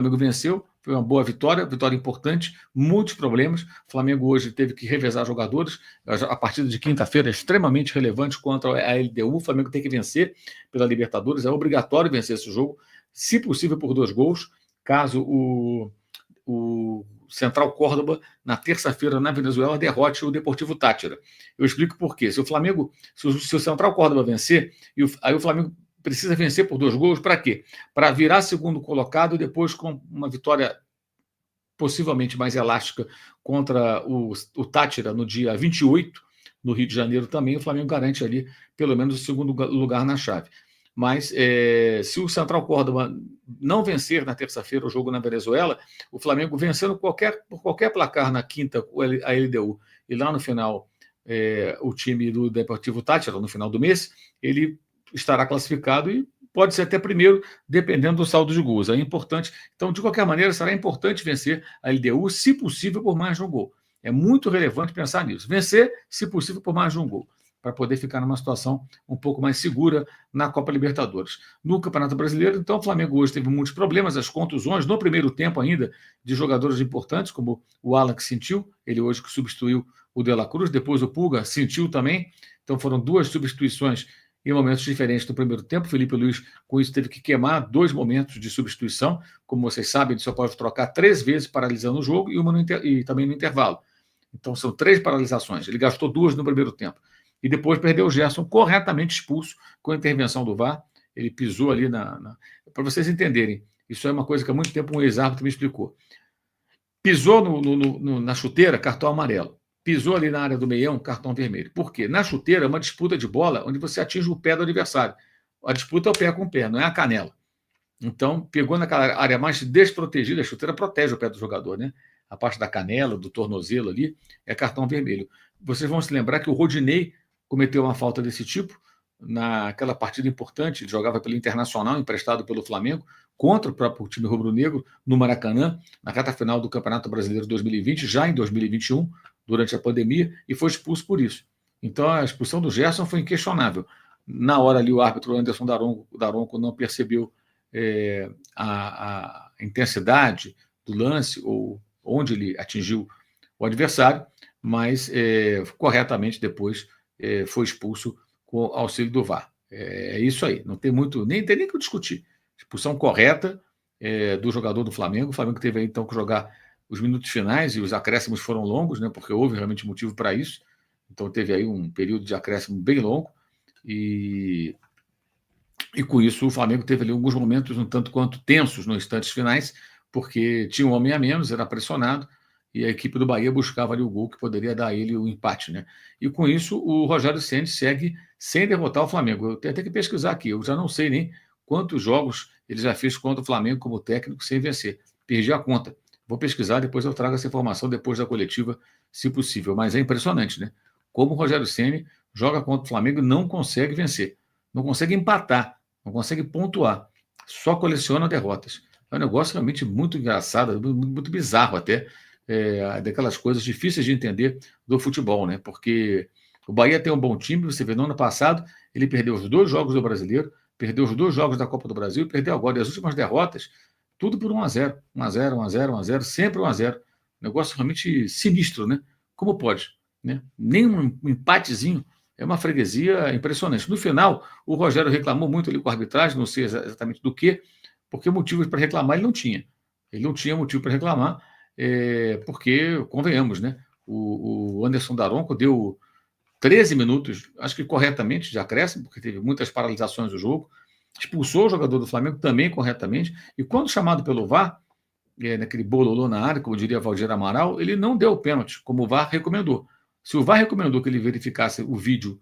Flamengo venceu, foi uma boa vitória importante, muitos problemas. O Flamengo hoje teve que revezar jogadores. A partida de quinta-feira é extremamente relevante contra a LDU. O Flamengo tem que vencer pela Libertadores, é obrigatório vencer esse jogo, se possível por 2 gols. Caso o Central Córdoba, na terça-feira, na Venezuela, derrote o Deportivo Táchira. Eu explico por quê. Se o Central Córdoba vencer, aí o Flamengo precisa vencer por 2 gols, para quê? Para virar segundo colocado e depois com uma vitória possivelmente mais elástica contra o Táchira no dia 28, no Rio de Janeiro também, o Flamengo garante ali pelo menos o segundo lugar na chave. Mas se o Central Córdoba não vencer na terça-feira o jogo na Venezuela, o Flamengo vencendo por qualquer placar na quinta, a LDU, e lá no final o time do Deportivo Táchira, no final do mês, ele estará classificado e pode ser até primeiro, dependendo do saldo de gols. É importante. Então, de qualquer maneira, será importante vencer a LDU, se possível, por mais de um gol. É muito relevante pensar nisso. Vencer, se possível, por mais de um gol, para poder ficar numa situação um pouco mais segura na Copa Libertadores. No Campeonato Brasileiro, então, o Flamengo hoje teve muitos problemas, as contusões, no primeiro tempo ainda, de jogadores importantes, como o Alan, que sentiu, ele hoje que substituiu o De La Cruz, depois o Pulga sentiu também. Então, foram 2 substituições em momentos diferentes no primeiro tempo. Felipe Luiz, com isso, teve que queimar 2 momentos de substituição. Como vocês sabem, ele só pode trocar 3 vezes paralisando o jogo e também no intervalo. Então, são 3 paralisações. Ele gastou 2 no primeiro tempo. E depois perdeu o Gerson, corretamente expulso com a intervenção do VAR. Ele pisou ali para vocês entenderem, isso é uma coisa que há muito tempo um ex-árbitro me explicou. Pisou na chuteira, cartão amarelo. Pisou ali na área do meião, cartão vermelho. Por quê? Na chuteira é uma disputa de bola onde você atinge o pé do adversário. A disputa é o pé com o pé, não é a canela. Então, pegou naquela área mais desprotegida, a chuteira protege o pé do jogador, né? A parte da canela, do tornozelo ali, é cartão vermelho. Vocês vão se lembrar que o Rodinei cometeu uma falta desse tipo naquela partida importante, ele jogava pelo Internacional, emprestado pelo Flamengo, contra o próprio time rubro-negro, no Maracanã, na reta final do Campeonato Brasileiro de 2020, já em 2021, durante a pandemia, e foi expulso por isso. Então, a expulsão do Gerson foi inquestionável. Na hora ali, o árbitro Anderson Daronco não percebeu a intensidade do lance, ou onde ele atingiu o adversário, mas corretamente depois foi expulso com o auxílio do VAR. É isso aí, não tem muito, nem tem nem o que discutir. Expulsão correta do jogador do Flamengo. O Flamengo teve aí, então, que jogar os minutos finais, e os acréscimos foram longos, né, porque houve realmente motivo para isso. Então teve aí um período de acréscimo bem longo, e com isso o Flamengo teve ali alguns momentos um tanto quanto tensos nos instantes finais, porque tinha um homem a menos, era pressionado, e a equipe do Bahia buscava ali o gol que poderia dar a ele o empate, né? E com isso o Rogério Ceni segue sem derrotar o Flamengo. Eu tenho até que pesquisar aqui, eu já não sei nem quantos jogos ele já fez contra o Flamengo como técnico sem vencer. Perdi a conta. Vou pesquisar, depois eu trago essa informação depois da coletiva, se possível. Mas é impressionante, né? Como o Rogério Ceni joga contra o Flamengo e não consegue vencer. Não consegue empatar, não consegue pontuar. Só coleciona derrotas. É um negócio realmente muito engraçado, muito bizarro até, daquelas coisas difíceis de entender do futebol, né? Porque o Bahia tem um bom time, você vê, no ano passado ele perdeu os 2 jogos do Brasileiro, perdeu os 2 jogos da Copa do Brasil, perdeu agora, e as últimas derrotas, tudo por 1-0, 1-0, 1-0, 1-0, sempre 1-0. Negócio realmente sinistro, né? Como pode, né? Nem um empatezinho, é uma freguesia impressionante. No final, o Rogério reclamou muito ali com a arbitragem, não sei exatamente do quê, porque motivos para reclamar ele não tinha. Ele não tinha motivo para reclamar, porque, convenhamos, né? O Anderson Daronco deu 13 minutos, acho que corretamente, de acréscimo, porque teve muitas paralisações do jogo, expulsou o jogador do Flamengo também corretamente, e quando chamado pelo VAR, naquele bololô na área, como diria Valdir Amaral, ele não deu o pênalti, como o VAR recomendou. Se o VAR recomendou que ele verificasse no vídeo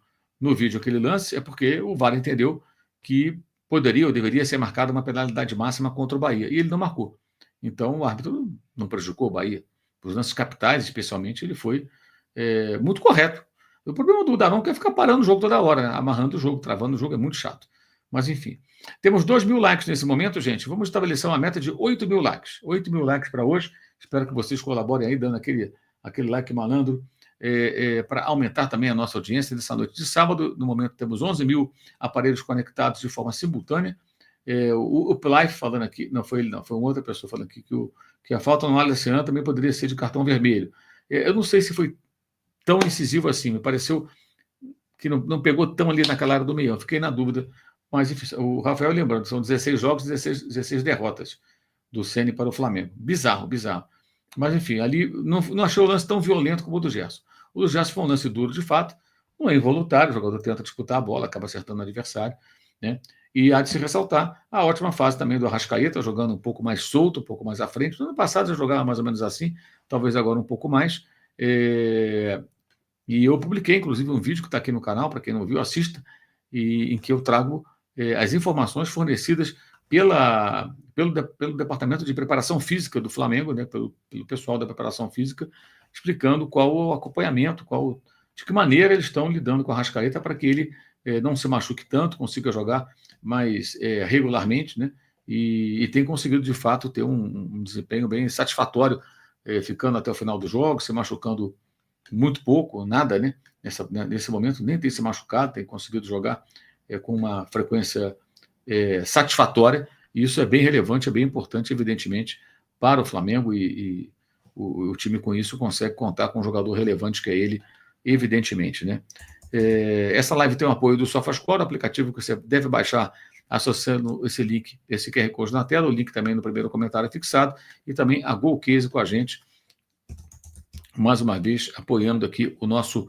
aquele lance, é porque o VAR entendeu que poderia ou deveria ser marcada uma penalidade máxima contra o Bahia, e ele não marcou. Então, o árbitro não prejudicou o Bahia. Os lances capitais, especialmente, ele foi muito correto. O problema do Daronco é ficar parando o jogo toda hora, né? Amarrando o jogo, travando o jogo, é muito chato. Mas, enfim. Temos 2.000 likes nesse momento, gente. Vamos estabelecer uma meta de 8.000 likes. 8.000 likes para hoje. Espero que vocês colaborem aí, dando aquele like malandro, para aumentar também a nossa audiência nessa noite de sábado. No momento, temos 11.000 aparelhos conectados de forma simultânea. O Pelaif falando aqui, não foi ele, não, foi uma outra pessoa falando aqui que a falta no Alisson também poderia ser de cartão vermelho. Eu não sei se foi tão incisivo assim, me pareceu que não pegou tão ali naquela área do meio, fiquei na dúvida, mas enfim, o Rafael lembrando, são 16 jogos, 16 derrotas do Ceni para o Flamengo. Bizarro, bizarro. Mas enfim, ali não achei o lance tão violento como o do Gerson. O do Gerson foi um lance duro de fato, não é involuntário, o jogador tenta disputar a bola, acaba acertando o adversário, né? E há de se ressaltar a ótima fase também do Arrascaeta, jogando um pouco mais solto, um pouco mais à frente. No ano passado já jogava mais ou menos assim, talvez agora um pouco mais. E eu publiquei, inclusive, um vídeo que está aqui no canal, para quem não viu, assista, em que eu trago as informações fornecidas pelo Departamento de Preparação Física do Flamengo, né, pelo pessoal da Preparação Física, explicando qual o acompanhamento, de que maneira eles estão lidando com a Arrascaeta para que ele não se machuque tanto, consiga jogar mais regularmente, né, e tem conseguido, de fato, ter um desempenho bem satisfatório, ficando até o final do jogo, se machucando muito pouco, nada, né? Nesse momento nem tem se machucado, tem conseguido jogar com uma frequência satisfatória, e isso é bem relevante, é bem importante, evidentemente, para o Flamengo, e o time com isso consegue contar com um jogador relevante que é ele, evidentemente, né? Essa live tem o apoio do SofaScore, aplicativo que você deve baixar associando esse link, esse QR Code na tela, o link também no primeiro comentário fixado, e também a GoCase com a gente, mais uma vez, apoiando aqui o nosso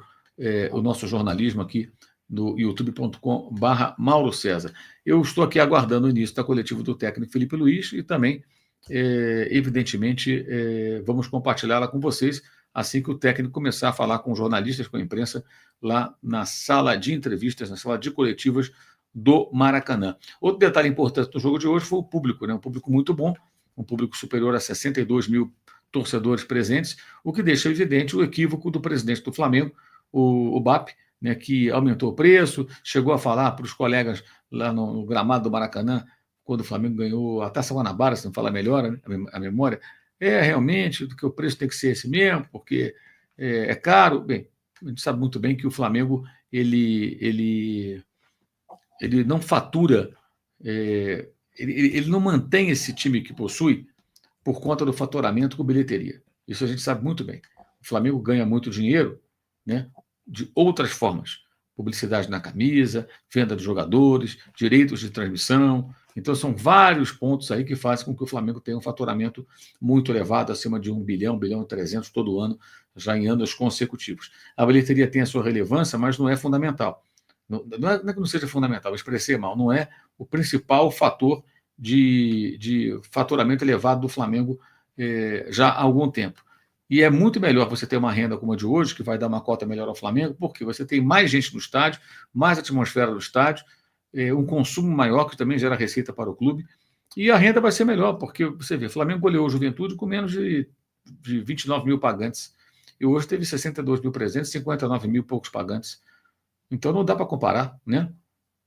jornalismo aqui no youtube.com/Mauro César. Eu estou aqui aguardando o início da coletiva do técnico Felipe Luiz e também, evidentemente, vamos compartilhá-la com vocês assim que o técnico começar a falar com jornalistas, com a imprensa, lá na sala de entrevistas, na sala de coletivas do Maracanã. Outro detalhe importante do jogo de hoje foi o público, né? Um público muito bom, um público superior a 62 mil torcedores presentes, o que deixa evidente o equívoco do presidente do Flamengo, o BAP, né, que aumentou o preço, chegou a falar para os colegas lá no gramado do Maracanã, quando o Flamengo ganhou a Taça Guanabara, se não falar melhor, né, a memória, realmente, que o preço tem que ser esse mesmo, porque é caro. Bem, a gente sabe muito bem que o Flamengo ele não fatura, ele não mantém esse time que possui por conta do faturamento com bilheteria. Isso a gente sabe muito bem. O Flamengo ganha muito dinheiro, né, de outras formas. Publicidade na camisa, venda de jogadores, direitos de transmissão. Então, são vários pontos aí que fazem com que o Flamengo tenha um faturamento muito elevado, acima de 1 bilhão, 1 bilhão e 300 todo ano, já em anos consecutivos. A bilheteria tem a sua relevância, mas não é fundamental. Não é que não seja fundamental, expressei mal, não é o principal fator de faturamento elevado do Flamengo já há algum tempo. E é muito melhor você ter uma renda como a de hoje, que vai dar uma cota melhor ao Flamengo, porque você tem mais gente no estádio, mais atmosfera do estádio, um consumo maior, que também gera receita para o clube, e a renda vai ser melhor, porque você vê, o Flamengo goleou o Juventude com menos de 29 mil pagantes, e hoje teve 62 mil presentes, 59 mil poucos pagantes. Então não dá para comparar, né?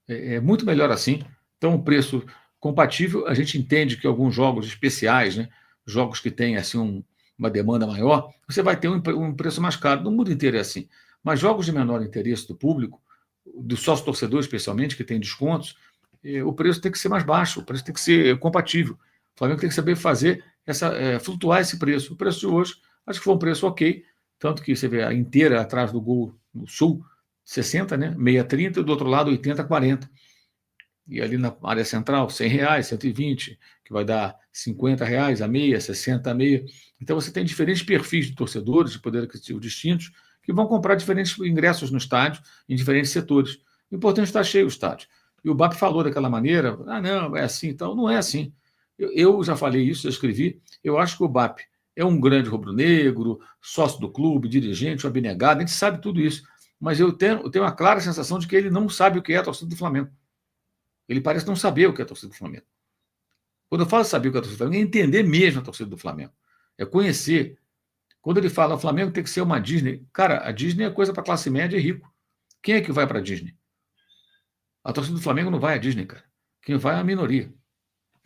É muito melhor assim. Então, o preço compatível, a gente entende que alguns jogos especiais, né, jogos que têm assim uma demanda maior, você vai ter um preço mais caro. No mundo inteiro é assim. Mas jogos de menor interesse do público, do sócio-torcedor especialmente, que tem descontos, o preço tem que ser mais baixo, o preço tem que ser compatível. O Flamengo tem que saber fazer flutuar esse preço. O preço de hoje, acho que foi um preço ok, tanto que você vê a inteira atrás do gol no Sul, 60, né? Meia 30, e do outro lado 80, 40. E ali na área central, R$100, 120, que vai dar R$50 a meia, 60 a meia. Então você tem diferentes perfis de torcedores de poder aquisitivo distintos que vão comprar diferentes ingressos no estádio, em diferentes setores. O importante é estar cheio o estádio. E o BAP falou daquela maneira, não, é assim, então não é assim. Eu já falei isso, já escrevi, eu acho que o BAP é um grande rubro-negro, sócio do clube, dirigente, um abnegado, a gente sabe tudo isso. Mas eu tenho uma clara sensação de que ele não sabe o que é a torcida do Flamengo. Ele parece não saber o que é a torcida do Flamengo. Quando eu falo saber o que é a torcida do Flamengo, é entender mesmo a torcida do Flamengo. É conhecer. Quando ele fala o Flamengo tem que ser uma Disney, cara, a Disney é coisa para classe média e rico. Quem é que vai para a Disney? A torcida do Flamengo não vai à Disney, cara. Quem vai é a minoria.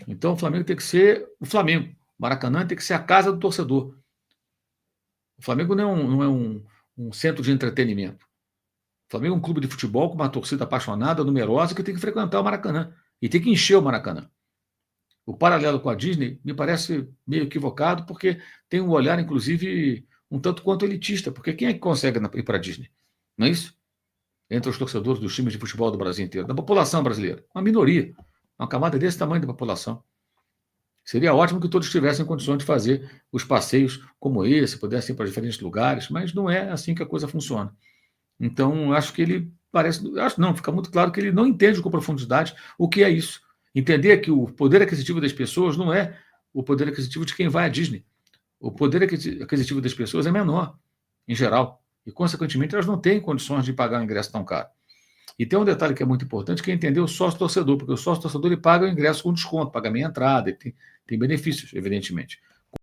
Então o Flamengo tem que ser o Flamengo. O Maracanã tem que ser a casa do torcedor. O Flamengo não é um centro de entretenimento. O Flamengo é um clube de futebol com uma torcida apaixonada, numerosa, que tem que frequentar o Maracanã. E tem que encher o Maracanã. O paralelo com a Disney me parece meio equivocado, porque tem um olhar, inclusive, um tanto quanto elitista, porque quem é que consegue ir para a Disney? Não é isso? Entre os torcedores dos times de futebol do Brasil inteiro, da população brasileira. Uma minoria, uma camada desse tamanho da população. Seria ótimo que todos tivessem condições de fazer os passeios como esse, pudessem ir para diferentes lugares, mas não é assim que a coisa funciona. Então, acho que ele parece. Acho não, fica muito claro que ele não entende com profundidade o que é isso. Entender que o poder aquisitivo das pessoas não é o poder aquisitivo de quem vai à Disney. O poder aquisitivo das pessoas é menor, em geral. E, consequentemente, elas não têm condições de pagar um ingresso tão caro. E tem um detalhe que é muito importante, que é entender o sócio-torcedor, porque o sócio-torcedor ele paga o ingresso com desconto, paga meia entrada, tem benefícios, evidentemente.